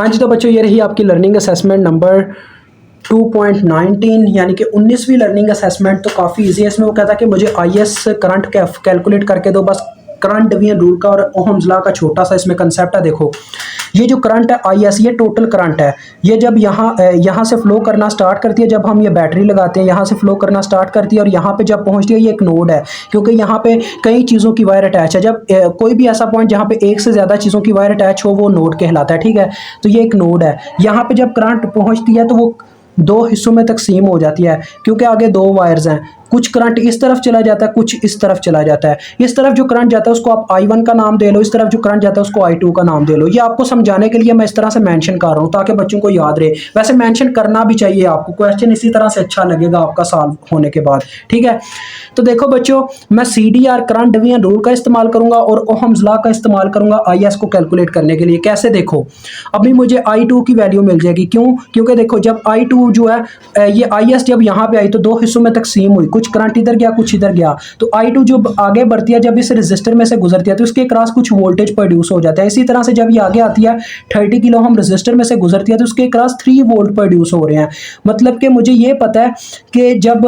हाँ जी, तो बच्चों ये रही आपकी लर्निंग असेसमेंट नंबर 2.19 यानी कि 19वीं लर्निंग असेसमेंट। तो काफ़ी इजी है। इसमें वो कहता है कि मुझे आईएस करंट कैलकुलेट करके दो, बस करंट डिवीजन रूल का और ओहम्स लॉ का छोटा सा इसमें कंसेप्ट है। देखो ये जो करंट है आईएस, ये टोटल करंट है। ये जब यहाँ से फ्लो करना स्टार्ट करती है, जब हम ये बैटरी लगाते हैं यहाँ से फ्लो करना स्टार्ट करती है और यहाँ पे जब पहुँचती है, ये एक नोड है क्योंकि यहाँ पे कई चीज़ों की वायर अटैच है। जब कोई भी ऐसा पॉइंट जहाँ पे एक से ज़्यादा चीज़ों की वायर अटैच हो वो नोड कहलाता है। ठीक है, तो ये एक नोड है। यहाँ पे जब करंट पहुँचती है तो वो दो हिस्सों में तकसीम हो जाती है क्योंकि आगे दो वायर्स हैं। कुछ करंट इस तरफ चला जाता है, कुछ इस तरफ चला जाता है। इस तरफ जो करंट जाता है उसको आप I1 का नाम दे लो, इस तरफ जो करंट जाता है उसको I2 का नाम दे लो। ये आपको समझाने के लिए मैं इस तरह से मेंशन कर रहा हूँ ताकि बच्चों को याद रहे। वैसे मेंशन करना भी चाहिए आपको, क्वेश्चन इसी तरह से अच्छा लगेगा आपका सॉल्व होने के बाद। ठीक है, तो देखो बच्चों, मैं CDR करंट डिवीजन रूल का इस्तेमाल करूंगा और ओहम्स लॉ का इस्तेमाल करूंगा IS को कैलकुलेट करने के लिए। कैसे? देखो अभी मुझे I2 की वैल्यू मिल जाएगी। क्यों? क्योंकि देखो जब I2 जो है ये IS जब यहाँ पे आई तो दो हिस्सों में तकसीम हुई, कुछ करंट इधर गया कुछ इधर गया। तो I2 जो आगे बढ़ती है जब इस रजिस्टर में से गुजरती है तो उसके क्रॉस कुछ वोल्टेज प्रोड्यूस हो जाता है। इसी तरह से जब ये आगे आती है 30 किलो हम रजिस्टर में से गुजरती है तो उसके क्रॉस 3 वोल्ट प्रोड्यूस हो रहे हैं। मतलब कि मुझे ये पता है कि जब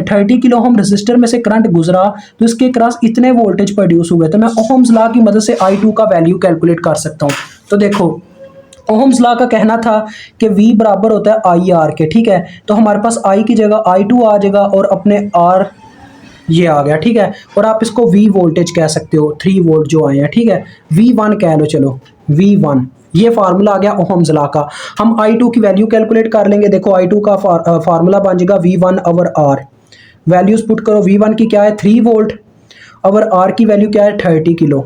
30 किलो हम रजिस्टर में से करंट गुजरा तो इसके क्रॉस इतने वोल्टेज प्रोड्यूस हुए। तो मैं ओहम्स लॉ की मदद से I2 का वैल्यू कैलकुलेट कर सकता हूँ। तो देखो ओहम्स लॉ का कहना था कि V बराबर होता है IR के। ठीक है, तो हमारे पास I की जगह I2 आ जाएगा और अपने R ये आ गया। ठीक है, और आप इसको V वोल्टेज कह सकते हो, 3 वोल्ट जो आए हैं। ठीक है, V1 कह लो, चलो V1। ये फार्मूला आ गया ओहम्स लॉ का। हम I2 की वैल्यू कैलकुलेट कर लेंगे। देखो I2 का फार्मूला बन जाएगा V1/R। वैल्यूज पुट करो। V1 की क्या है 3 वोल्ट, और R की वैल्यू क्या है 30 किलो।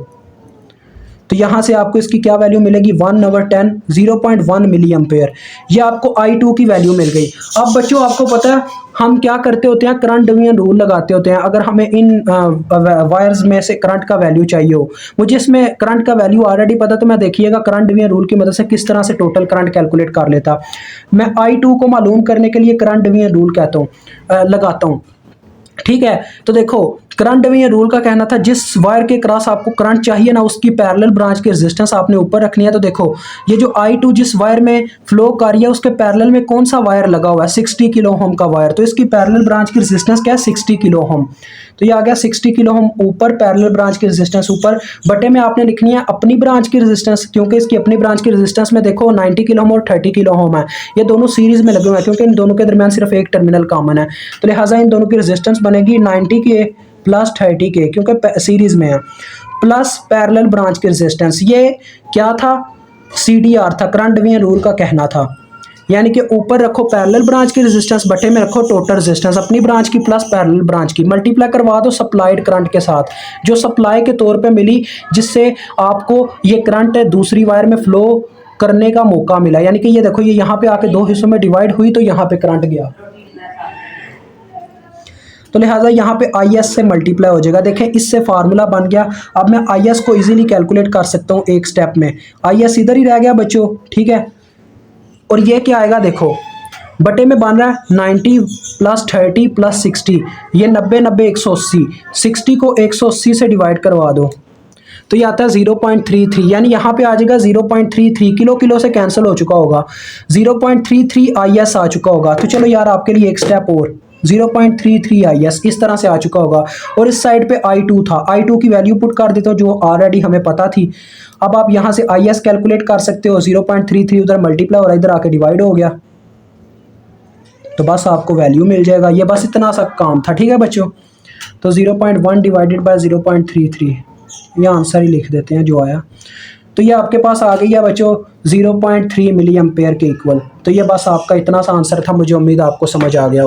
तो यहां से आपको इसकी क्या वैल्यू मिलेगी 1/10 0.1 मिली एम्पेयर। ये आपको I2 की वैल्यू मिल गई। अब बच्चों आपको पता है हम क्या करते होते हैं, करंट डिवीजन रूल लगाते होते हैं। अगर हमें इन वायर्स में से करंट का वैल्यू चाहिए हो, मुझे इसमें करंट का वैल्यू ऑलरेडी पता, तो मैं देखिएगा करंट डिवीजन रूल की मदद से किस तरह से टोटल करंट कैलकुलेट कर लेता। मैं I2 को मालूम करने के लिए करंट डिवीजन रूल कहता हूँ लगाता हूँ। ठीक है, तो देखो करंट डिवीजन रूल का कहना था जिस वायर के क्रॉस आपको करंट चाहिए ना उसकी पैरेलल ब्रांच की रेजिस्टेंस आपने ऊपर रखनी है। तो देखो ये जो I2 जिस वायर में फ्लो कर रही है उसके पैरेलल में कौन सा वायर लगा हुआ है 60 किलो ओम का वायर। तो इसकी पैरेलल ब्रांच की रेजिस्टेंस क्या है 60 किलो ओम। तो ये आ गया 60 किलो ओम ऊपर, पैरेलल ब्रांच की रेजिस्टेंस ऊपर। बटे में आपने लिखनी है अपनी ब्रांच की रेजिस्टेंस, क्योंकि इसकी अपनी ब्रांच की रेजिस्टेंस में देखो 90 किलो ओम और 30 किलो ओम है। ये दोनों सीरीज में लगे हुए हैं क्योंकि इन दोनों के दरमियान सिर्फ एक टर्मिनल कॉमन है। तो लिहाजा इन दोनों की रेजिस्टेंस बनेगी 90 के प्लस 30 के, क्योंकि सीरीज में है, प्लस पैरेलल ब्रांच की रेजिस्टेंस। ये क्या था CDR था, करंट डिवीजन रूल का कहना था। यानी कि ऊपर रखो पैरेलल ब्रांच की रेजिस्टेंस, बटे में रखो टोटल रेजिस्टेंस अपनी ब्रांच की प्लस पैरेलल ब्रांच की, मल्टीप्लाई करवा दो सप्लाइड करंट के साथ जो सप्लाई के तौर पे मिली, जिससे आपको ये करंट दूसरी वायर में फ्लो करने का मौका मिला। यानी कि ये देखो ये यहाँ पे आके दो हिस्सों में डिवाइड हुई तो यहाँ पे करंट गया, तो लिहाजा यहाँ पे IS से मल्टीप्लाई हो जाएगा। देखें इससे फार्मूला बन गया। अब मैं IS को इजीली कैलकुलेट कर सकता हूँ एक स्टेप में। IS इधर ही रह गया बच्चों। ठीक है, और ये क्या आएगा देखो बटे में बन रहा है 90 प्लस 30 प्लस 60, ये 90 90 180, 60 को 180 से डिवाइड करवा दो तो ये आता है 0.33। यानी यहाँ पे आ जाएगा 0.33 किलो, किलो से कैंसिल हो चुका होगा, 0.33 IS आ चुका होगा। तो चलो यार आपके लिए एक स्टेप और 0.33 IS इस तरह से आ चुका होगा। और इस साइड पे I2 था, I2 की वैल्यू पुट कर देता हूँ जो ऑलरेडी हमें पता थी। अब आप यहाँ से IS कैलकुलेट कर सकते हो, 0.33 उधर मल्टीप्लाई और इधर आके डिवाइड हो गया तो बस आपको वैल्यू मिल जाएगा। ये बस इतना सा काम था। ठीक है बच्चों, तो 0.1 डिवाइडेड बाय 0.33 ये आंसर ही लिख देते हैं जो आया। तो ये आपके पास आ गई है बच्चों 0.3 मिली एम्पेयर के इक्वल। तो ये बस आपका इतना सा आंसर था, मुझे उम्मीद आपको समझ आ गया।